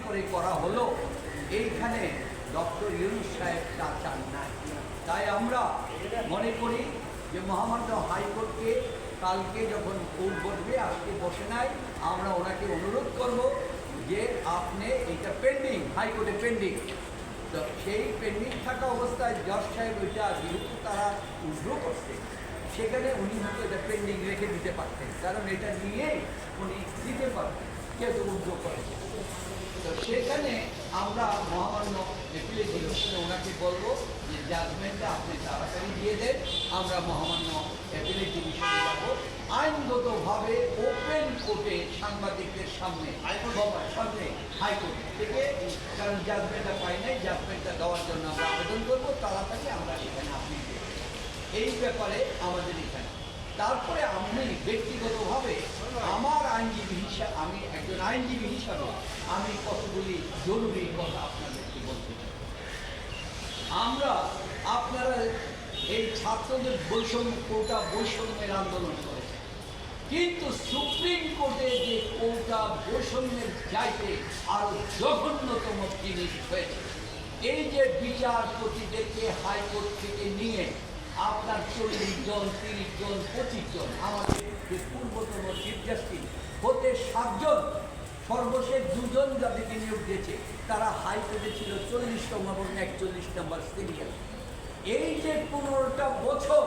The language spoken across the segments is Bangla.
করে করা হলো, এইখানে ডক্টর ইউনূস সাহেব তা চান না। তাই আমরা মনে করি যে মহামান্য হাইকোর্টকে কালকে যখন কোর্ট বসবে, আজকে বসে নাই, আমরা ওনাকে অনুরোধ করব যে আপনি এটা পেন্ডিং, হাইকোর্টে পেন্ডিং, তো সেই পেন্ডিং থাকা অবস্থায় জজ সাহেব ওইটা যেহেতু তারা উইথড্র করছে, সেখানে উনি হয়তো এটা পেন্ডিং রেখে দিতে পারতেন, কারণ এটা নিয়েই উনি দিতে পারতেন, যেহেতু উইথড্র করেছে। তো সেখানে আমরা মহামান্য এপিলেট ডিভিশনে ওনাকে বলবো যে জাজমেন্টটা আপনি তাড়াতাড়ি দিয়ে দেন, আমরা মহামান্য এপিলেট ডিভিশনে যাবো, আইনগতভাবে ওপেন কোর্টে সাংবাদিকদের সামনে সামনে হাইকোর্ট থেকে, কারণ জাজমেন্টটা পাই নাই, জাজমেন্টটা দেওয়ার জন্য আমরা আবেদন করবো, তাড়াতাড়ি আমরা এখানে আপনি এই ব্যাপারে আমাদের এখানে। তারপরে আমি ব্যক্তিগতভাবে আমার আইনজীবী হিসাবে, আমি একজন আইনজীবী হিসাবে আমি কতগুলি জরুরি কথা আপনাদেরকে বলতে চাই। আমরা আপনারা এই ছাত্রদের বৈষম্য, কোটা বৈষম্যের আন্দোলন করেছে, কিন্তু সুপ্রিম কোর্টে যে কোটা বৈষম্যের চাইতে আরো জঘন্যতম জিনিস হয়েছে, এই যে বিচারপতিদেরকে হাইকোর্ট থেকে নিয়ে আপনার 40 জন, 30 জন, 25 জন, আমাদের যে পূর্বতন চিফ জাস্টিস হতে 7 জন, সর্বশেষ 2 জন যাদেরকে নিয়োগ দিয়েছে তারা হাইকোর্টে ছিল 40তম এবং 41 নম্বর সিরিয়াল। এই যে 15টা বছর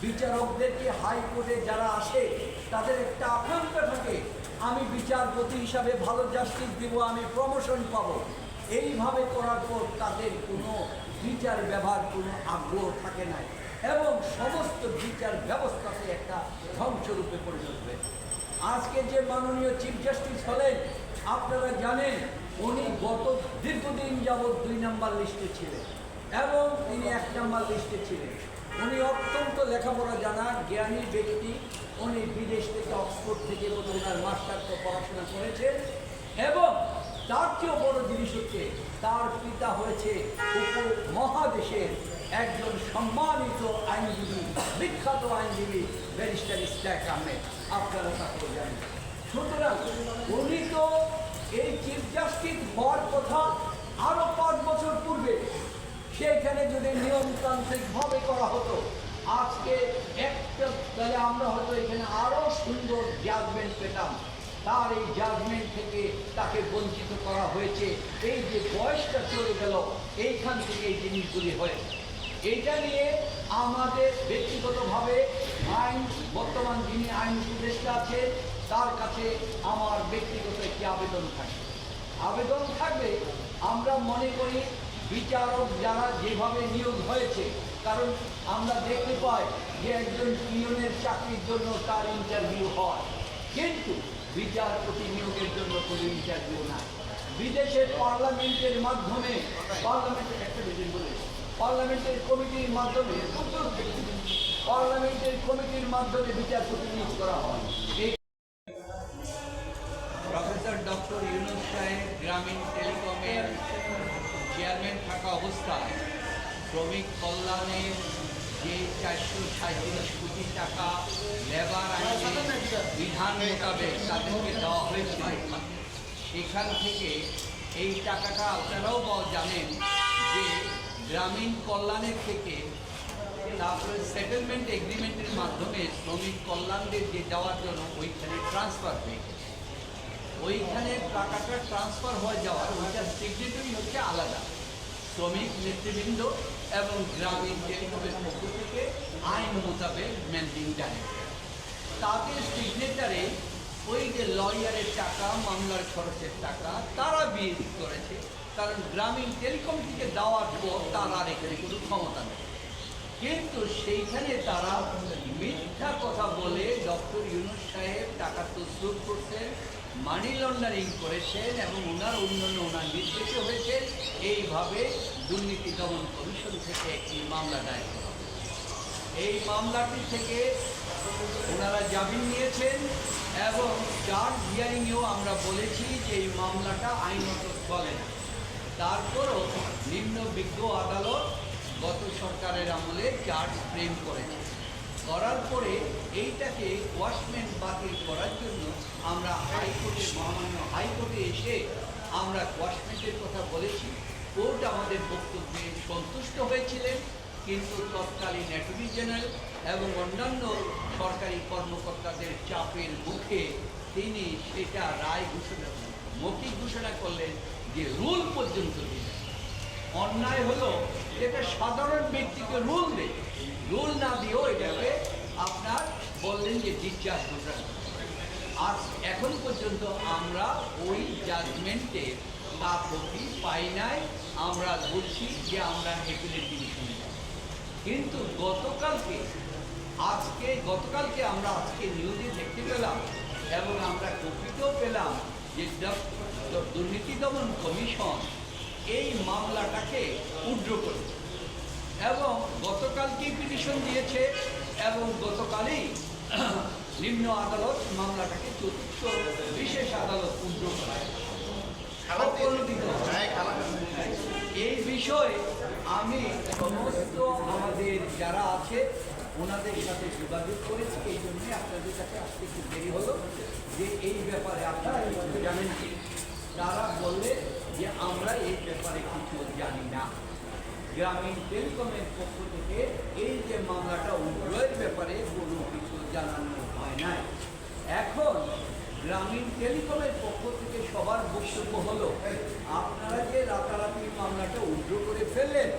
বিচারকদেরকে হাইকোর্টে যারা আসে তাদের একটা আকাঙ্ক্ষা থাকে, আমি বিচারপতি হিসাবে ভালো জাস্টিস দিব, আমি প্রমোশন পাবো। এইভাবে করার পর তাদের কোনো বিচার ব্যবহার কোনো আগ্রহ থাকে না এবং সমস্ত বিচার ব্যবস্থাতে একটা ধ্বংসরূপে পরিণত হয়েছে। আজকে যে মাননীয় চিফ জাস্টিস হলেন, আপনারা জানেন উনি গত দীর্ঘদিন যাবৎ 2 নম্বর লিস্টে ছিলেন এবং তিনি 1 নম্বর লিস্টে ছিলেন। উনি অত্যন্ত লেখাপড়া জানা জ্ঞানী ব্যক্তি, উনি বিদেশ থেকে অক্সফোর্ড থেকে ওনার মাস্টার্স পড়াশোনা করেছেন এবং তার চেয়েও বড় জিনিস হচ্ছে তার পিতা হয়েছে উপমহাদেশের একজন সম্মানিত আইনজীবী, বিখ্যাত আইনজীবী ব্যারিস্টার ইশতিয়াক আহমেদ, আপনারা তাকে জানেন। সুতরাং উনি তো এই চিফ জাস্টিস হওয়ার কথা আরো 5 বছর পূর্বে, সেইখানে যদি নিয়মতান্ত্রিকভাবে করা হতো আজকে একটা, তাহলে আমরা হয়তো এখানে আরো সুন্দর জাজমেন্ট পেতাম। তার এই জাজমেন্ট থেকে তাকে বঞ্চিত করা হয়েছে, এই যে বয়সটা চলে গেল, এইখান থেকে এই জিনিসগুলি হয়েছে। এইটা নিয়ে আমাদের ব্যক্তিগতভাবে বর্তমান যিনি আইন উপদেষ্টা আছে তার কাছে আমার ব্যক্তিগত একটি আবেদন থাকবে। আমরা মনে করি বিচারক যারা যেভাবে নিয়োগ হয়েছে, কারণ আমরা দেখতে পাই যে একজন পিয়নের চাকরির জন্য তার ইন্টারভিউ হয়, কিন্তু বিচারপতি নিয়োগের জন্য কোনো ইন্টারভিউ নাই। বিদেশের পার্লামেন্টের মাধ্যমে, পার্লামেন্টের কমিটির মাধ্যমে বিচারপতি নিয়োগ করা হয়। প্রফেসর ডক্টর ইউনূস সাহেব গ্রামীণ টেলিকমের চেয়ারম্যান থাকা অবস্থায় শ্রমিক কল্যাণের যে 437 কোটি টাকা লেবার আইনের বিধান মোতাবেক তাদেরকে দেওয়া হয়েছিল, সেখান থেকে এই টাকাটা আপনারাও জানেন যে গ্রামীণ কল্যাণের থেকে তারপরে সেটেলমেন্ট এগ্রিমেন্টের মাধ্যমে শ্রমিক কল্যাণদের যে দেওয়ার জন্য ওইখানে ট্রান্সফার হয়েছে, ওইখানে টাকাটা ট্রান্সফার হয়ে যাওয়ার ওইটার সিগনেচারি হচ্ছে আলাদা, শ্রমিক নেতৃবৃন্দ এবং গ্রামীণ টেলিকমের পক্ষ থেকে আইন মোতাবেক ম্যানেজিং ডাইরেক্টর, তাদের সিগনেচারে ওই যে লয়ারের টাকা, মামলার খরচের টাকা তারা বিয়ে করেছে, কারণ গ্রামীণ টেলিকম থেকে দেওয়ার পর তার আর এখানে কোনো ক্ষমতা নেই। কিন্তু সেইখানে তারা মিথ্যা কথা বলে ডক্টর ইউনূস সাহেব টাকা তসরুপ করছেন, মানি লন্ডারিং করেছেন এবং ওনার নির্দেশে হয়েছে। এইভাবে দুর্নীতি দমন কমিশন থেকে একটি মামলা দায়ের করা হয়েছে। এই মামলাটি থেকে ওনারা জামিন নিয়েছেন এবং চার্জ হিয়ারিংয়েও আমরা বলেছি যে এই মামলাটা আইনত চলে না। তারপরও নিম্ন বিজ্ঞ আদালত গত সরকারের আমলে চার্জ ফ্রেম করার পরে এইটাকে ওয়াশমেন্ট বাতিল করার জন্য আমরা মহামান্য হাইকোর্টে এসে আমরা কোয়াশমেন্টের কথা বলেছি, কোর্ট আমাদের বক্তব্যে সন্তুষ্ট হয়েছিলেন, কিন্তু তৎকালীন অ্যাটর্নি জেনারেল এবং অন্যান্য সরকারি কর্মকর্তাদের চাপের মুখে তিনি সেটা রায় ঘোষণা মৌখিক ঘোষণা করলেন যে রুল পর্যন্ত দিলেন। অন্যায় হলো এটা সাধারণ ব্যক্তিকে রুল দেয়, রুল না দিয়েও এটাকে আপনার বললেন যে ডিসচার্জ ঘোষণা। আর এখন পর্যন্ত আমরা ওই জাজমেন্টে তা কপি পাই নাই। আমরা বলছি যে আমরা এপিলেট ডিভিশনে যাব, কিন্তু গতকালকে আমরা আজকে নিউজে দেখতে পেলাম এবং আমরা কপিতেও পেলাম যে দুর্নীতি দমন কমিশন এই মামলাটাকে উইথড্র করেছে এবং গতকালকেই পিটিশন দিয়েছে এবং গতকালই নিম্ন আদালত মামলাটাকে চতুর্থ বিশেষ আদালত উইথড্র করে। এই বিষয়ে আমি সমস্ত আমাদের যারা আছে ওনাদের সাথে যোগাযোগ করেছি, এই জন্যই আপনাদের কাছে আসতে একটু দেরি হলো যে এই ব্যাপারে আপনারা জানেন কি। তারা বললে যে আমরা এই ব্যাপারে কিছু জানি না। গ্রামীণ টেলিকমের পক্ষ থেকে এই যে মামলাটা উইথড্রয়ের ব্যাপারে কোনো কিছু জানানো হয় নাই। এখন গ্রামীণ টেলিকমের পক্ষ থেকে সবার বক্তব্য হলো, আপনারা যে রাতারাতি মামলাটা উইথড্র করে ফেললেন,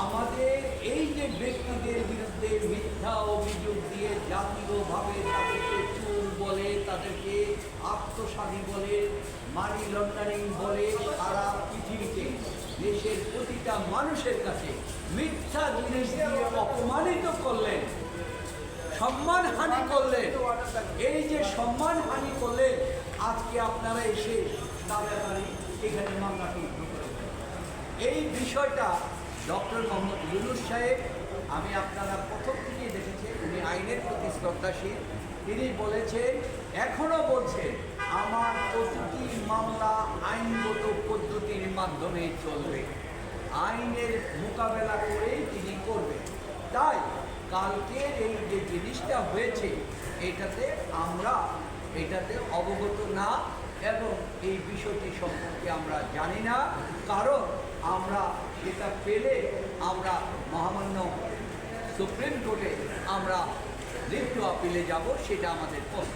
আমাদের এই যে ব্যক্তিদের বিরুদ্ধে মিথ্যা অভিযোগ দিয়ে জাতীয়ভাবে তাদেরকে চোর বলে, তাদেরকে আত্মসাধী বলে, মানি লন্ডারিং বলে, সারা পৃথিবীতে দেশের প্রতিটা মানুষের কাছে মিথ্যা জিনিস দিয়ে অপমানিত করলেন, সম্মানহানি করলেন। এই যে সম্মানহানি করলেন, আজকে আপনারা এসে তাড়াতাড়ি এখানে মামলাটি উদ্ধার করে। এই বিষয়টা ডক্টর মোহাম্মদ ইউনূস সাহেব, আমি আপনারা প্রথম থেকেই দেখেছেন উনি আইনের প্রতি শ্রদ্ধাশীল। তিনি বলেছেন, এখনও বলছেন, আমার প্রতিটি মামলা আইনগত পদ্ধতির মাধ্যমে চলবে, আইনের মোকাবেলা করেই তিনি করবেন। তাই কালকের এই যে জিনিসটা হয়েছে আমরা এটাতে অবগত না এবং এই বিষয়টি সম্পর্কে আমরা জানি না, কারণ আমরা এটা পেলে আমরা মহামান্য সুপ্রিম কোর্টে আমরা লিভ টু আপিলে যাব, সেটা আমাদের প্রশ্ন।